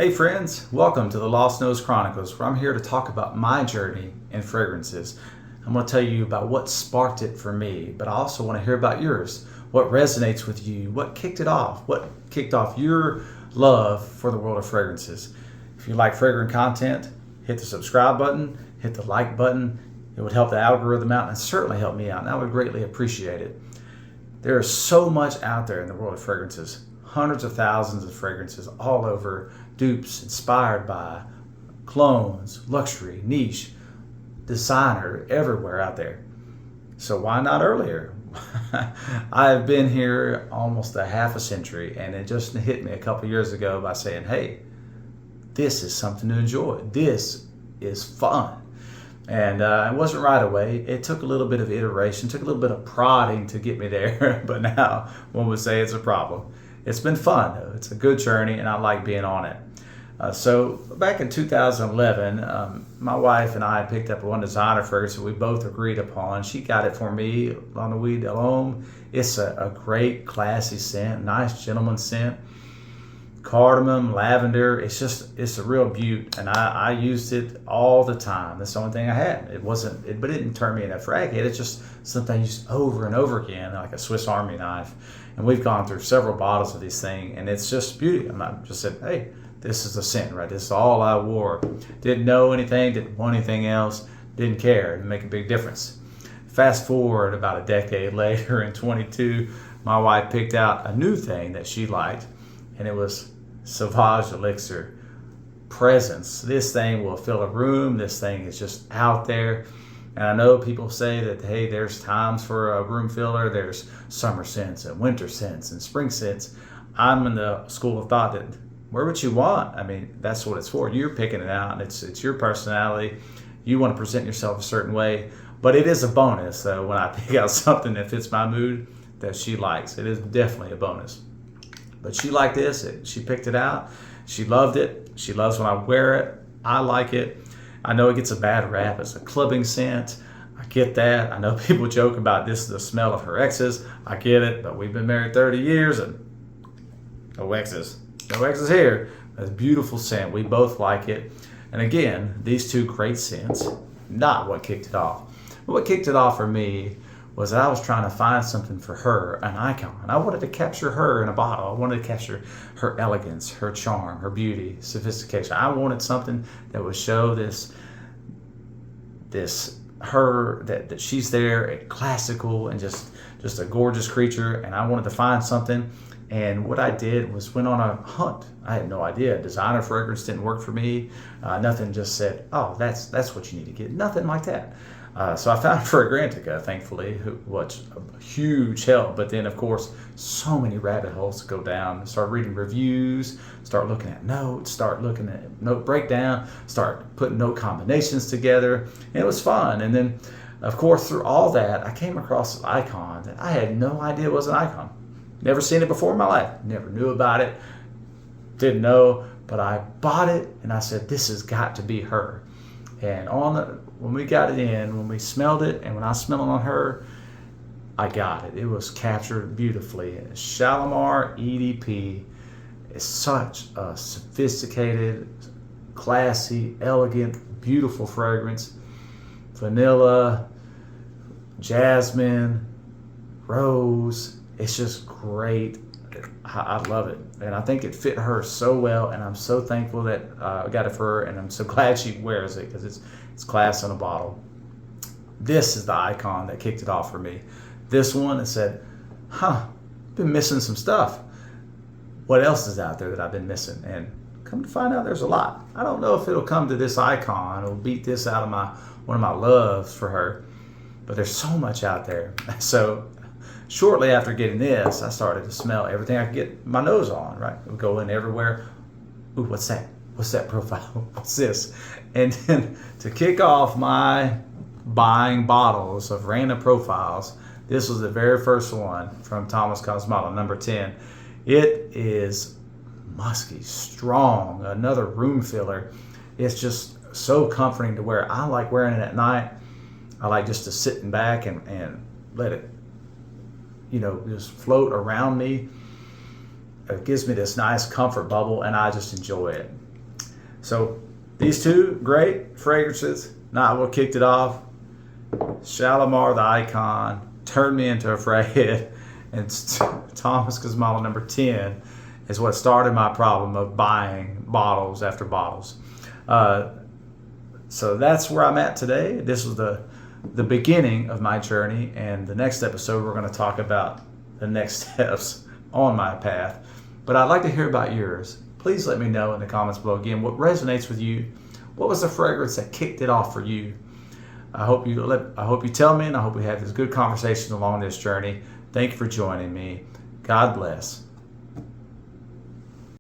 Hey friends, welcome to the Lost Nose Chronicles, where I'm here to talk about my journey in fragrances. I'm going to tell you about what sparked it for me, but I also want to hear about yours. What resonates with you? What kicked it off? What kicked off your love for the world of fragrances? If you like fragrant content, hit the subscribe button, hit the like button. It would help the algorithm out and certainly help me out, and I would greatly appreciate it. There is so much out there in the world of fragrances. Hundreds of thousands of fragrances all over, dupes inspired by clones, luxury, niche, designer, everywhere out there. So why not earlier? I've been here almost a half a century, and it just hit me a couple years ago by saying, hey, this is something to enjoy. This is fun. And it wasn't right away. It took a little bit of iteration, took a little bit of prodding to get me there, but now one would say it's a problem. It's been fun though. It's a good journey and I like being on it. So back in 2011, my wife and I picked up one designer fragrance that we both agreed upon. She got it for me, Nuit. It's a great classy scent, nice gentleman scent. Cardamom, lavender, it's a real beaut, and I used it all the time. That's the only thing I had. But it didn't turn me into a frag head. It's just something I used over and over again, like a Swiss Army knife. And we've gone through several bottles of these things, and it's just beauty. I just said, hey, this is the scent, right? This is all I wore. Didn't know anything, didn't want anything else, didn't care. It didn't make a big difference. Fast forward about a decade later, in 22, my wife picked out a new thing that she liked, and it was Sauvage Elixir Presence. This thing will fill a room. This thing is just out there. And I know people say that, hey, there's times for a room filler. There's summer scents and winter scents and spring scents. I'm in the school of thought that where would you want? I mean, that's what it's for. You're picking it out, and it's your personality. You want to present yourself a certain way. But it is a bonus, though, when I pick out something that fits my mood that she likes. It is definitely a bonus. But she liked this. She picked it out. She loved it. She loves when I wear it. I like it. I know it gets a bad rap. It's a clubbing scent. I get that. I know people joke about this is the smell of her exes. I get it. But we've been married 30 years and no exes. No exes here. It's a beautiful scent. We both like it. And again, these two great scents, not what kicked it off. But what kicked it off for me was that I was trying to find something for her, an icon. I wanted to capture her in a bottle. I wanted to capture her elegance, her charm, her beauty, sophistication. I wanted something that would show her that she's there, classical and just a gorgeous creature. And I wanted to find something. And what I did was went on a hunt. I had no idea. Designer fragrance didn't work for me. Nothing just said, oh, that's what you need to get. Nothing like that. So I found Fragrantica, thankfully, which was a huge help. But then, of course, so many rabbit holes to go down. Start reading reviews, start looking at notes, start looking at note breakdown, start putting note combinations together. And it was fun. And then, of course, through all that, I came across an icon that I had no idea was an icon. Never seen it before in my life. Never knew about it. Didn't know. But I bought it, and I said, this has got to be her. And when we got it in, when we smelled it, and when I smelled it on her, I got it. It was captured beautifully. Shalimar EDP is such a sophisticated, classy, elegant, beautiful fragrance. Vanilla, jasmine, rose. It's just great. I love it, and I think it fit her so well, and I'm so thankful that I got it for her, and I'm so glad she wears it because it's class in a bottle. This is the icon that kicked it off for me. This one that said, been missing some stuff. What else is out there that I've been missing? And come to find out, there's a lot. I don't know if it'll come to this icon. It'll beat this out of one of my loves for her, but there's so much out there. So shortly after getting this, I started to smell everything I could get my nose on, right? It would go in everywhere. Ooh, what's that? What's that profile? What's this? And then to kick off my buying bottles of random profiles, this was the very first one from Thomas Kosmala, number 10. It is musky, strong, another room filler. It's just so comforting to wear. I like wearing it at night. I like just to sit back and let it just float around me. It gives me this nice comfort bubble, and I just enjoy it. So these two great fragrances, not what kicked it off. Shalimar, the icon, turned me into a fraghead, and Thomas Kosmala number 10 is what started my problem of buying bottles after bottles. So that's where I'm at today. This was the beginning of my journey, and the next episode we're going to talk about the next steps on my path. But I'd like to hear about yours. Please let me know in the comments below again what resonates with you. What was the fragrance that kicked it off for you? I hope you tell me, and I hope we have this good conversation along this journey. Thank you for joining me. God bless.